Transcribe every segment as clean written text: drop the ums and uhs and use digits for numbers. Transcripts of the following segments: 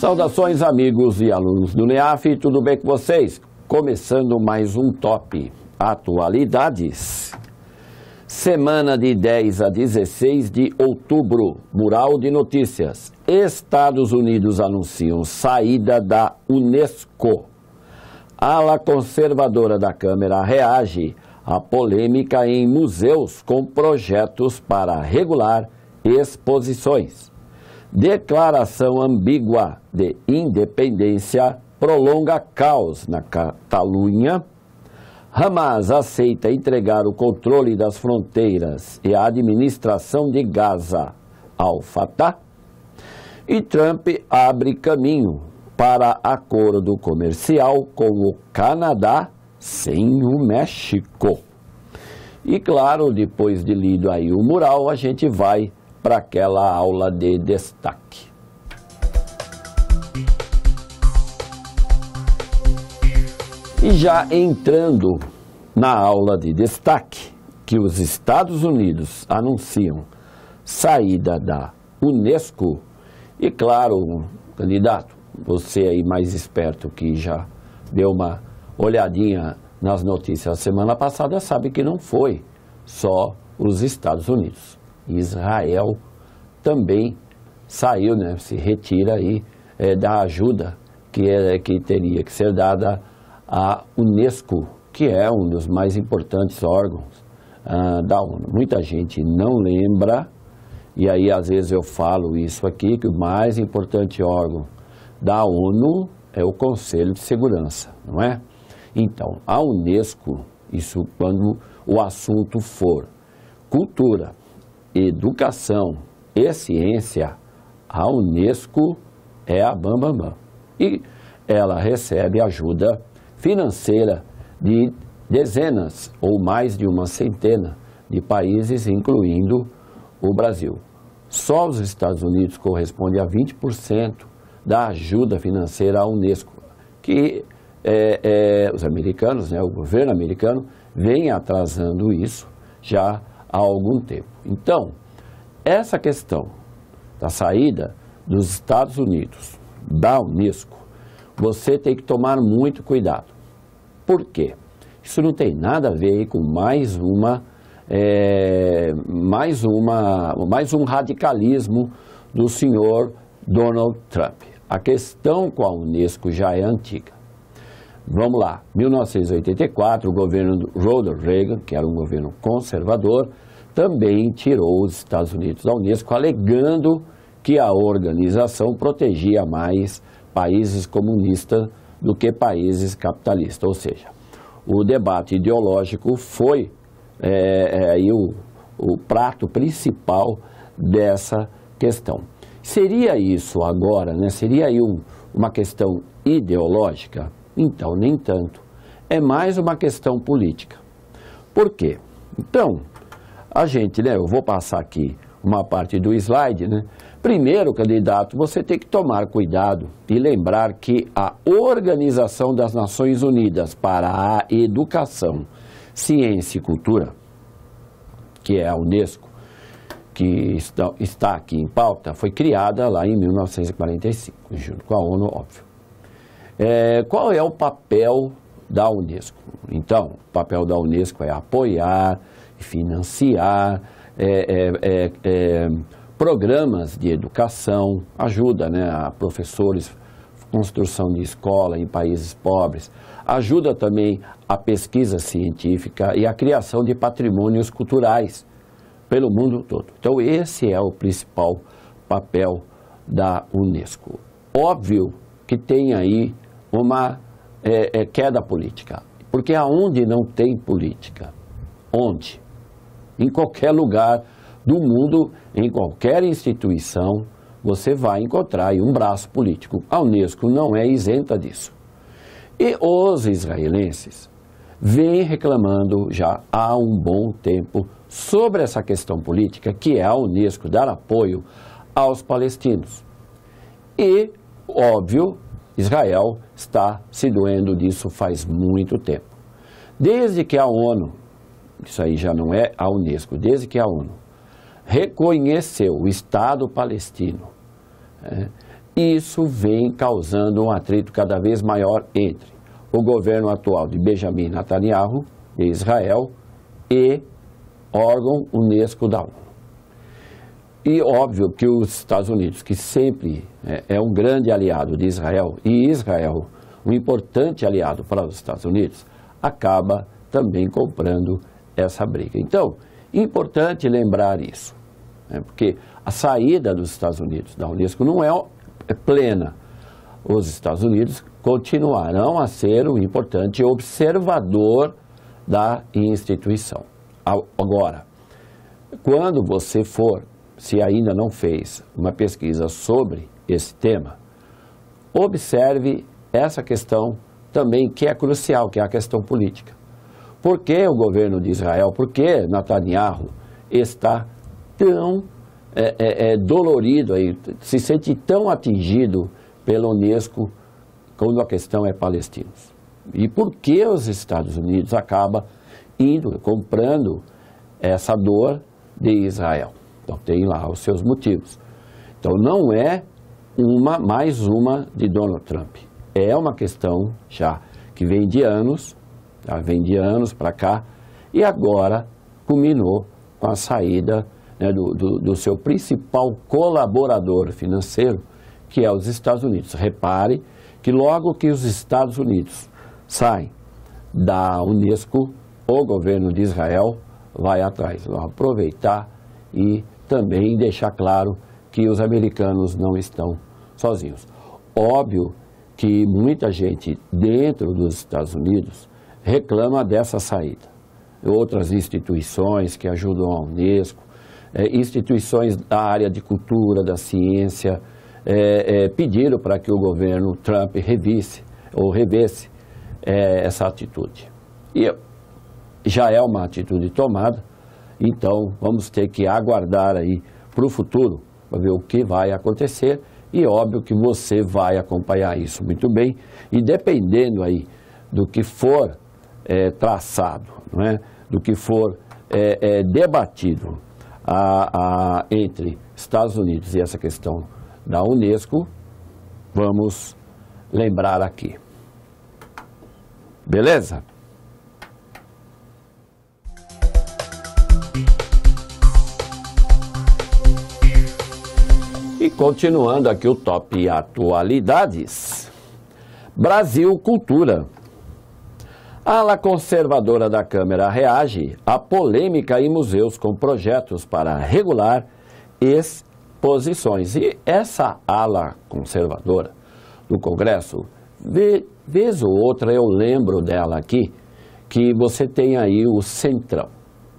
Saudações, amigos e alunos do NEAF, tudo bem com vocês? Começando mais um Top Atualidades. Semana de 10 a 16 de outubro, Mural de Notícias. Estados Unidos anunciam saída da Unesco. Ala conservadora da Câmara reage à polêmica em museus com projetos para regular exposições. Declaração ambígua de independência prolonga caos na Catalunha. Hamas aceita entregar o controle das fronteiras e a administração de Gaza ao Fatah. E Trump abre caminho para acordo comercial com o Canadá sem o México. E claro, depois de lido aí o mural, a gente vai para aquela aula de destaque. E já entrando na aula de destaque, que os Estados Unidos anunciam saída da Unesco, e claro, candidato, você aí mais esperto que já deu uma olhadinha nas notícias da semana passada, sabe que não foi só os Estados Unidos. Israel também saiu, né, se retira aí da ajuda que teria que ser dada à Unesco, que é um dos mais importantes órgãos da ONU. Muita gente não lembra, e aí às vezes eu falo isso aqui, que o mais importante órgão da ONU é o Conselho de Segurança, não é? Então, a Unesco, isso quando o assunto for cultura, educação e ciência, a Unesco é a bambambam. E ela recebe ajuda financeira de dezenas ou mais de uma centena de países, incluindo o Brasil. Só os Estados Unidos correspondem a 20% da ajuda financeira à Unesco, que os americanos, né, o governo americano, vem atrasando isso já há algum tempo. Então, essa questão da saída dos Estados Unidos da Unesco, você tem que tomar muito cuidado. Por quê? Isso não tem nada a ver com mais um radicalismo do senhor Donald Trump. A questão com a Unesco já é antiga. Vamos lá, 1984, o governo do Ronald Reagan, que era um governo conservador, também tirou os Estados Unidos da Unesco, alegando que a organização protegia mais países comunistas do que países capitalistas. Ou seja, o debate ideológico foi aí o prato principal dessa questão. Seria isso agora, né? Seria aí uma questão ideológica? Então, nem tanto. É mais uma questão política. Por quê? Então, a gente, né, eu vou passar aqui uma parte do slide, né? Primeiro, candidato, você tem que tomar cuidado e lembrar que a Organização das Nações Unidas para a Educação, Ciência e Cultura, que é a Unesco, que está aqui em pauta, foi criada lá em 1945, junto com a ONU, óbvio. Qual é o papel da Unesco? Então, o papel da Unesco é apoiar, financiar programas de educação, ajuda, né, a professores, construção de escola em países pobres, ajuda também a pesquisa científica e a criação de patrimônios culturais pelo mundo todo. Então, esse é o principal papel da Unesco. Óbvio que tem aí uma queda política, porque aonde não tem política? Onde? Em qualquer lugar do mundo, em qualquer instituição, você vai encontrar aí um braço político. A Unesco não é isenta disso. E os israelenses vêm reclamando já há um bom tempo sobre essa questão política, que é a Unesco dar apoio aos palestinos. E, óbvio, Israel está se doendo disso faz muito tempo. Desde que a ONU, isso aí já não é a Unesco, desde que a ONU reconheceu o Estado palestino Isso vem causando um atrito cada vez maior entre o governo atual de Benjamin Netanyahu, de Israel, e órgão Unesco da ONU. E óbvio que os Estados Unidos, que sempre é um grande aliado de Israel, e Israel, um importante aliado para os Estados Unidos, acaba também comprando essa briga. Então, importante lembrar isso, porque a saída dos Estados Unidos da Unesco não é plena. Os Estados Unidos continuarão a ser um importante observador da instituição. Agora, quando você for, se ainda não fez uma pesquisa sobre esse tema, observe essa questão também que é crucial, que é a questão política. Por que o governo de Israel, por que Netanyahu está tão dolorido, aí, se sente tão atingido pela Unesco quando a questão é palestinos? E por que os Estados Unidos acabam comprando essa dor de Israel? Então tem lá os seus motivos. Então não é mais uma de Donald Trump. É uma questão já que vem de anos para cá, e agora culminou com a saída, né, do seu principal colaborador financeiro, que é os Estados Unidos. Repare que logo que os Estados Unidos saem da Unesco, o governo de Israel vai atrás, vai aproveitar e também deixar claro que os americanos não estão sozinhos. Óbvio que muita gente dentro dos Estados Unidos reclama dessa saída. Outras instituições que ajudam a Unesco, instituições da área de cultura, da ciência, pediram para que o governo Trump revisse essa atitude. E já é uma atitude tomada, então vamos ter que aguardar aí para o futuro, para ver o que vai acontecer, e óbvio que você vai acompanhar isso muito bem, e dependendo aí do que for traçado, não é? Do que for debatido entre Estados Unidos e essa questão da Unesco, vamos lembrar aqui. Beleza? E continuando aqui o Top Atualidades, Brasil Cultura. A ala conservadora da Câmara reage à polêmica em museus com projetos para regular exposições. E essa ala conservadora do Congresso, vez ou outra eu lembro dela aqui, que você tem aí o Centrão,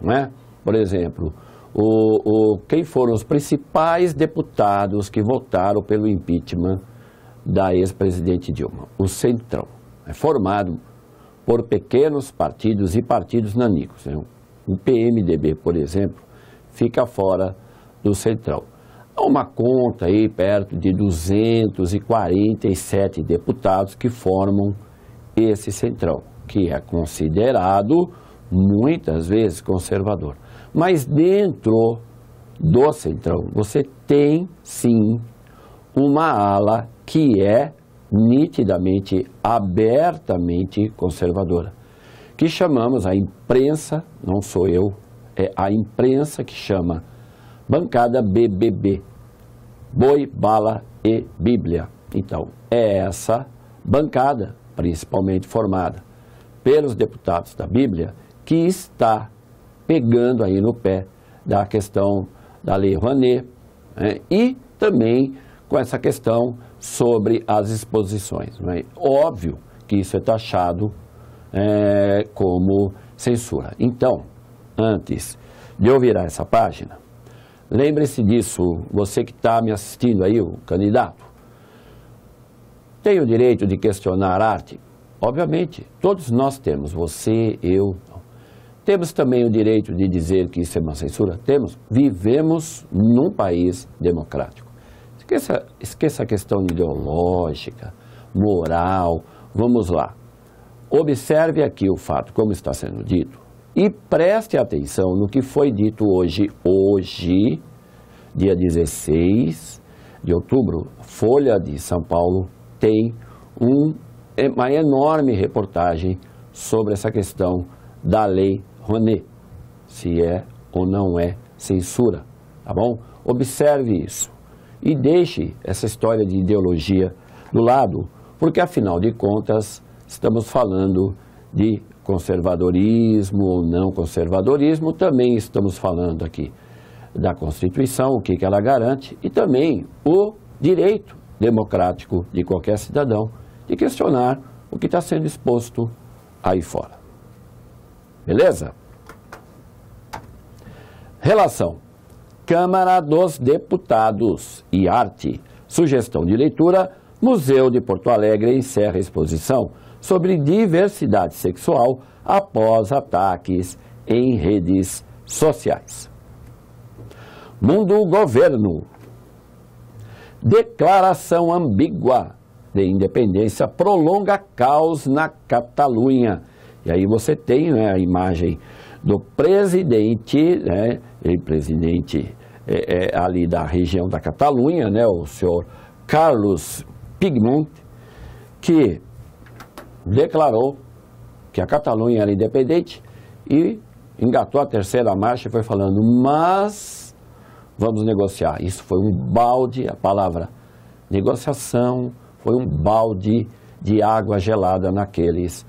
né? Por exemplo, quem foram os principais deputados que votaram pelo impeachment da ex-presidente Dilma? O Centrão, é formado por pequenos partidos e partidos nanicos, né? O PMDB, por exemplo, fica fora do Centrão. Há uma conta aí perto de 247 deputados que formam esse Centrão, que é considerado muitas vezes conservador. Mas dentro do Centrão você tem sim uma ala que é nitidamente, abertamente conservadora, que chamamos a imprensa, não sou eu, é a imprensa que chama bancada BBB, Boi, Bala e Bíblia. Então, é essa bancada, principalmente formada pelos deputados da Bíblia, que está pegando aí no pé da questão da Lei Rouanet, né? E também com essa questão sobre as exposições, né? Óbvio que isso é taxado como censura. Então, antes de eu virar essa página, lembre-se disso, você que está me assistindo aí, o candidato, tem o direito de questionar a arte? Obviamente, todos nós temos, você, eu. Temos também o direito de dizer que isso é uma censura? Temos. Vivemos num país democrático. Esqueça a questão ideológica, moral. Vamos lá. Observe aqui o fato, como está sendo dito, e preste atenção no que foi dito hoje, dia 16, de outubro, Folha de São Paulo tem uma enorme reportagem sobre essa questão da Lei Rouanet, se é ou não é censura, tá bom? Observe isso e deixe essa história de ideologia do lado, porque afinal de contas estamos falando de conservadorismo ou não conservadorismo, também estamos falando aqui da Constituição, o que ela garante, e também o direito democrático de qualquer cidadão de questionar o que está sendo exposto aí fora. Beleza? Relação Câmara dos Deputados e Arte. Sugestão de leitura: Museu de Porto Alegre encerra a exposição sobre diversidade sexual após ataques em redes sociais. Mundo Governo. Declaração ambígua de independência prolonga caos na Catalunha. E aí você tem, né, a imagem do presidente, né, presidente ali da região da Catalunha, né, o senhor Carles Puigdemont, que declarou que a Catalunha era independente e engatou a terceira marcha e foi falando, mas vamos negociar. Isso foi um balde, a palavra negociação, foi um balde de água gelada naqueles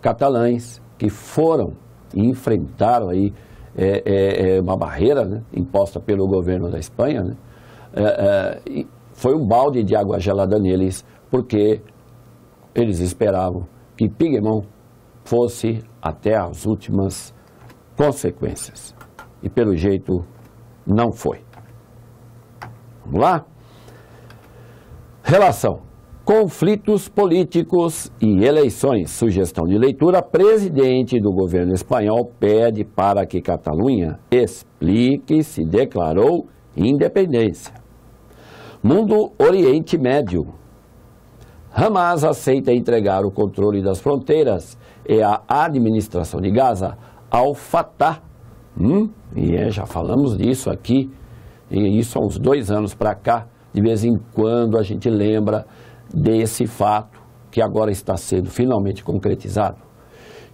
catalães que foram e enfrentaram aí uma barreira, né, imposta pelo governo da Espanha, né, e foi um balde de água gelada neles, porque eles esperavam que Puigdemont fosse até as últimas consequências. E pelo jeito não foi. Vamos lá? Relação conflitos políticos e eleições. Sugestão de leitura: presidente do governo espanhol pede para que Catalunha explique se declarou independência. Mundo Oriente Médio. Hamas aceita entregar o controle das fronteiras e a administração de Gaza ao Fatah. Já falamos disso aqui, e isso há uns 2 anos para cá. De vez em quando a gente lembra desse fato que agora está sendo finalmente concretizado,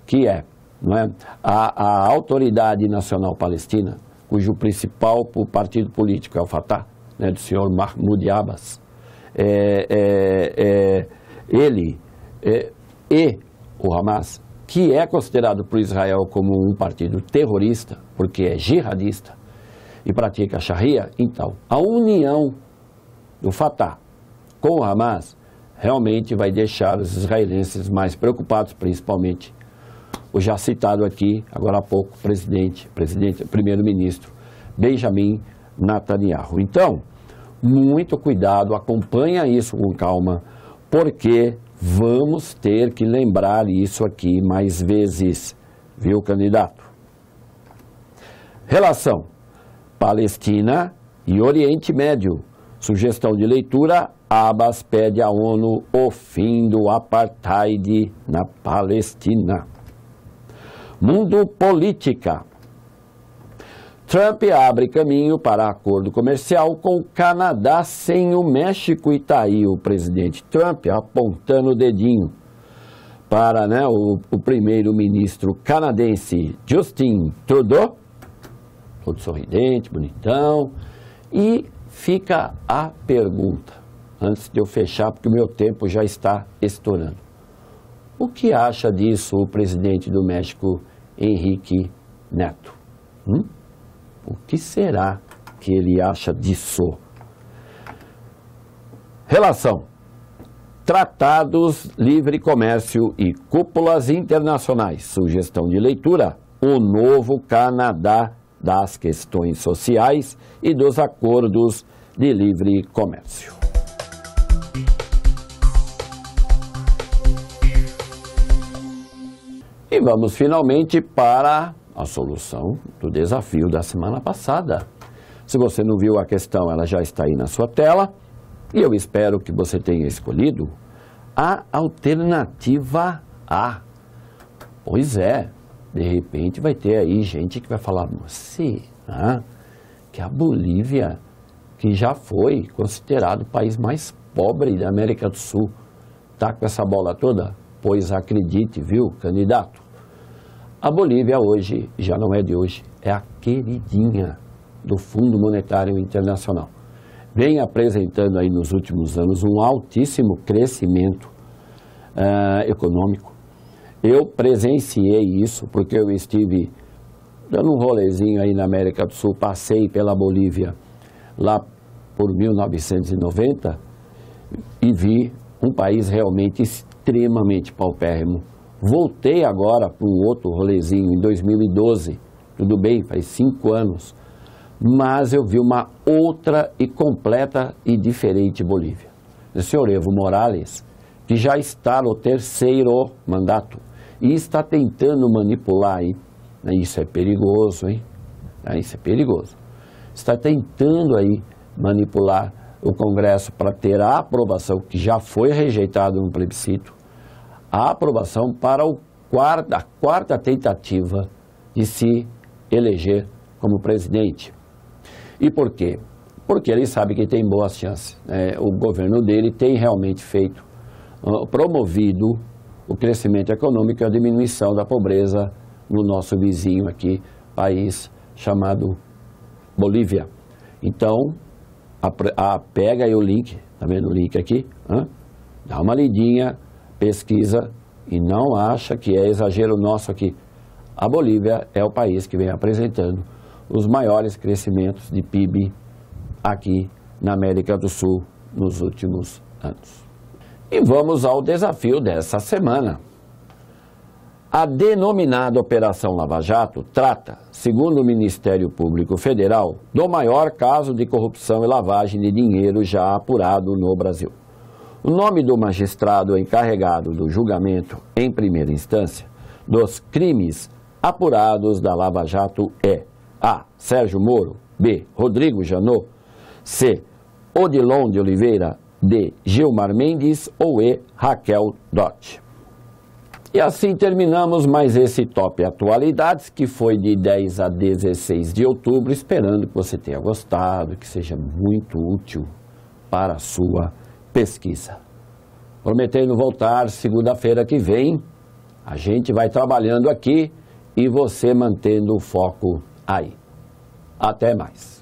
que é, não é, a Autoridade Nacional Palestina, cujo principal partido político é o Fatah, né, do senhor Mahmoud Abbas, ele e o Hamas, que é considerado por Israel como um partido terrorista, porque é jihadista e pratica a Sharia. Então, a união do Fatah com o Hamas realmente vai deixar os israelenses mais preocupados, principalmente o já citado aqui, agora há pouco, primeiro-ministro Benjamin Netanyahu. Então, muito cuidado, acompanha isso com calma, porque vamos ter que lembrar isso aqui mais vezes, viu, candidato? Relação Palestina e Oriente Médio. Sugestão de leitura: Abbas pede à ONU o fim do apartheid na Palestina. Mundo Política. Trump abre caminho para acordo comercial com o Canadá sem o México, e está aí o presidente Trump apontando o dedinho para, né, o primeiro-ministro canadense Justin Trudeau, todo sorridente, bonitão, e fica a pergunta, antes de eu fechar, porque o meu tempo já está estourando. O que acha disso o presidente do México, Enrique Neto? O que será que ele acha disso? Relação Tratados, livre comércio e cúpulas internacionais. Sugestão de leitura: o novo Canadá das questões sociais e dos acordos de livre comércio. E vamos finalmente para a solução do desafio da semana passada. Se você não viu a questão, ela já está aí na sua tela, e eu espero que você tenha escolhido a alternativa A. Pois é, de repente vai ter aí gente que vai falar, será que a Bolívia que já foi considerado o país mais pobre da América do Sul. Tá com essa bola toda? Pois acredite, viu, candidato? A Bolívia hoje, já não é de hoje, é a queridinha do Fundo Monetário Internacional. Vem apresentando aí nos últimos anos um altíssimo crescimento econômico. Eu presenciei isso porque eu estive dando um rolezinho aí na América do Sul, passei pela Bolívia lá por 1990 e vi um país realmente extremamente paupérrimo. Voltei agora para um outro rolezinho em 2012, tudo bem, faz 5 anos, mas eu vi uma outra e completa e diferente Bolívia. O senhor Evo Morales, que já está no 3º mandato e está tentando manipular aí, isso é perigoso, hein? Isso é perigoso. Está tentando aí manipular o Congresso para ter a aprovação, que já foi rejeitado no plebiscito, a aprovação para a quarta tentativa de se eleger como presidente. E por quê? Porque ele sabe que tem boas chances. O governo dele tem realmente promovido o crescimento econômico e a diminuição da pobreza no nosso vizinho aqui, país chamado Bolívia. Então, pega aí o link, tá vendo o link aqui? Dá uma lidinha, pesquisa e não acha que é exagero nosso aqui. A Bolívia é o país que vem apresentando os maiores crescimentos de PIB aqui na América do Sul nos últimos anos. E vamos ao desafio dessa semana. A denominada Operação Lava Jato trata, segundo o Ministério Público Federal, do maior caso de corrupção e lavagem de dinheiro já apurado no Brasil. O nome do magistrado encarregado do julgamento em primeira instância dos crimes apurados da Lava Jato é A. Sérgio Moro, B. Rodrigo Janot, C. Odilon de Oliveira, D. Gilmar Mendes ou E. Raquel Dott. E assim terminamos mais esse Top Atualidades, que foi de 10 a 16 de outubro, esperando que você tenha gostado, que seja muito útil para a sua pesquisa. Prometendo voltar segunda-feira que vem, a gente vai trabalhando aqui e você mantendo o foco aí. Até mais.